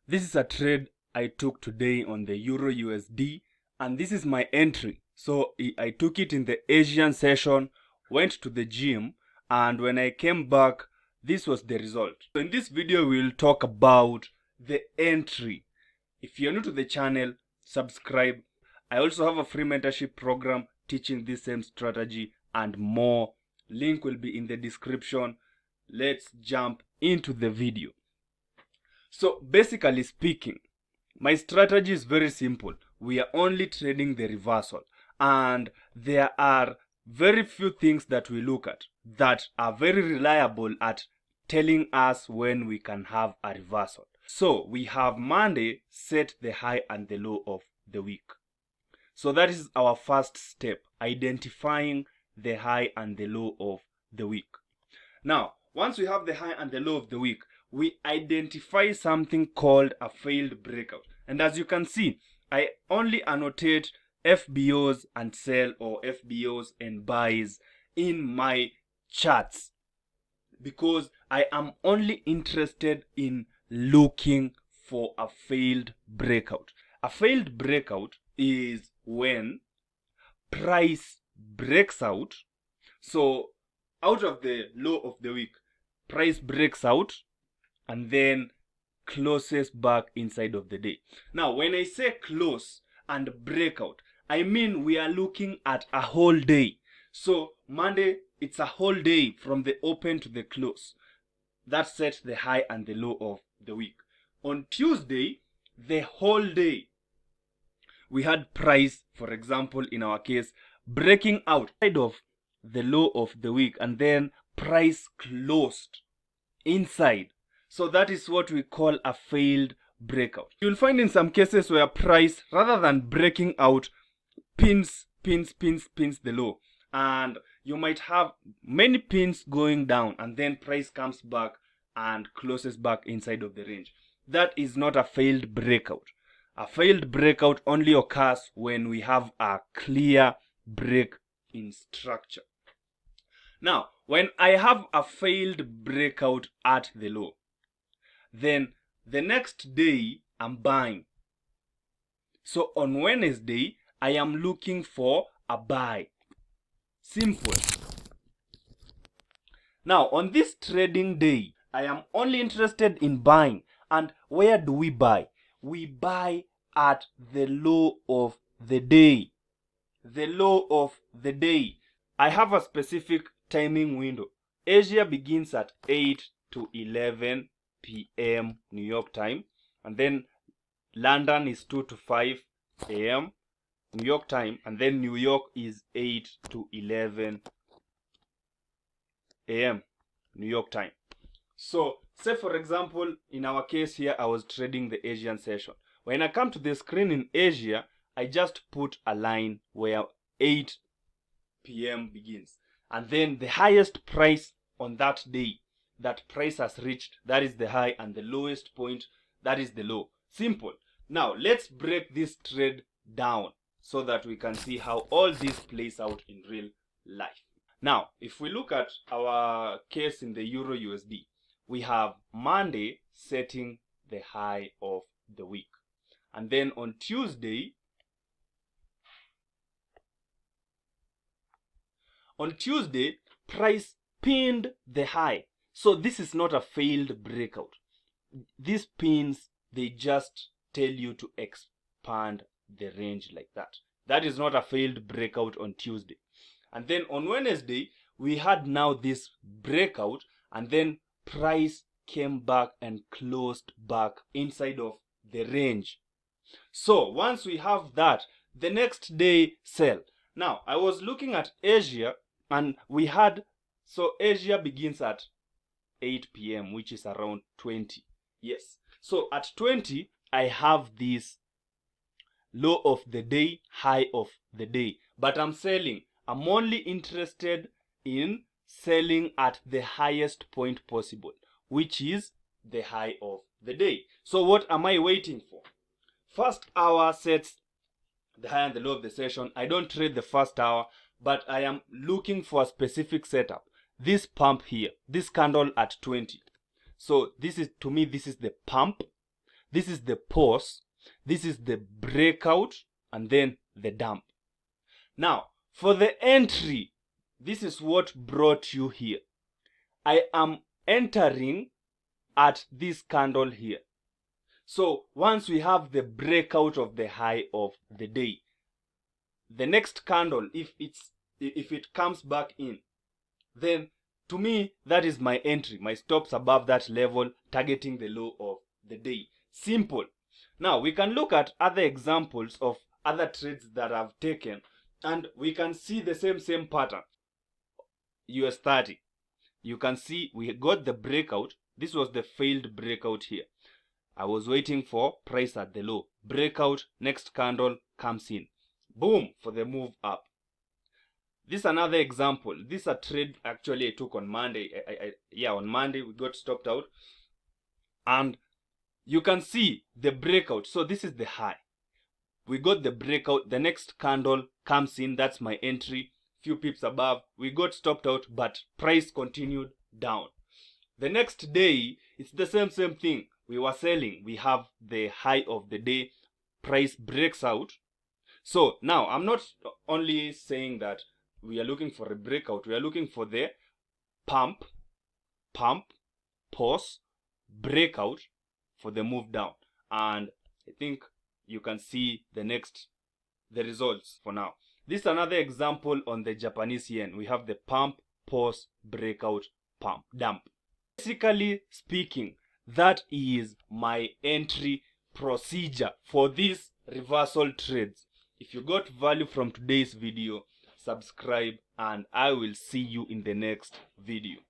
This is a trade I took today on the Euro USD, and this is my entry. So I took it in the Asian session, went to the gym, and when I came back, this was the result. So in this video, we'll talk about the entry. If you're new to the channel, subscribe. I also have a free mentorship program teaching this same strategy and more. Link will be in the description. Let's jump into the video. So basically speaking, my strategy is very simple. We are only trading the reversal, and there are very few things that we look at that are very reliable at telling us when we can have a reversal. So we have Monday set the high and the low of the week. So that is our first step, identifying the high and the low of the week. Now, once we have the high and the low of the week, we identify something called a failed breakout. And as you can see, I only annotate FBOs and sell or FBOs and buys in my charts because I am only interested in looking for a failed breakout. A failed breakout is when price breaks out. So out of the low of the week, price breaks out and then closes back inside of the day. Now, when I say close and breakout, I mean we are looking at a whole day. So Monday, it's a whole day from the open to the close. That sets the high and the low of the week. On Tuesday, the whole day, we had price, for example, in our case, breaking outside of the low of the week, and then price closed inside. So that is what we call a failed breakout. You'll find in some cases where price, rather than breaking out, pins the low, and you might have many pins going down, and then price comes back and closes back inside of the range. That is not a failed breakout. A failed breakout only occurs when we have a clear break in structure. Now, when I have a failed breakout at the low, then the next day I'm buying. So on Wednesday, I am looking for a buy. Simple. Now, on this trading day, I am only interested in buying. And where do we buy? We buy at the low of the day. The low of the day. I have a specific timing window. Asia begins at 8 to 11 p.m. New York time, and then London is 2 to 5 a.m. New York time, and then New York is 8 to 11 a.m. New York time. So say for example, in our case here, I was trading the Asian session. When I come to the screen in Asia, I just put a line where 8 p.m. begins, and then the highest price on that day that price has reached, that is the high, and the lowest point, that is the low. Simple. Now let's break this trade down so that we can see how all this plays out in real life. Now, if we look at our case in the Euro USD, we have Monday setting the high of the week, and then on Tuesday, price pinned the high. So this is not a failed breakout. These pins, they just tell you to expand the range like that. That is not a failed breakout on Tuesday. And then on Wednesday, we had now this breakout, and then price came back and closed back inside of the range. So once we have that, the next day sell. Now, I was looking at Asia, and we had, so Asia begins at 8 p.m., which is around 20. Yes. So at 20, I have this low of the day, high of the day. But I'm selling. I'm only interested in selling at the highest point possible, which is the high of the day. So what am I waiting for? First hour sets the high and the low of the session. I don't trade the first hour, but I am looking for a specific setup. This pump here, this candle at 20. So this is, to me, this is the pump. this is the pause, this is the breakout, and then the dump. Now, for the entry, this is what brought you here. I am entering at this candle here. So once we have the breakout of the high of the day, the next candle, if it comes back in, then to me that is my entry. My stops above that level, targeting the low of the day. Simple. Now we can look at other examples of other trades that I've taken, and we can see the same pattern. US 30. You can see we got the breakout. This was the failed breakout here. I was waiting for price at the low. Breakout, next candle comes in. Boom, for the move up. This is another example. This is a trade actually I took on Monday. On Monday we got stopped out. And you can see the breakout. So this is the high. We got the breakout. The next candle comes in. That's my entry. Few pips above. We got stopped out, but price continued down. The next day, it's the same thing. We were selling. We have the high of the day. Price breaks out. So now I'm not only saying that we are looking for a breakout. We are looking for the pump, pause, breakout for the move down. And I think you can see the results for now. This is another example on the Japanese yen. We have the pump, pause, breakout, pump, dump. Basically speaking, that is my entry procedure for these reversal trades. If you got value from today's video, subscribe, and I will see you in the next video.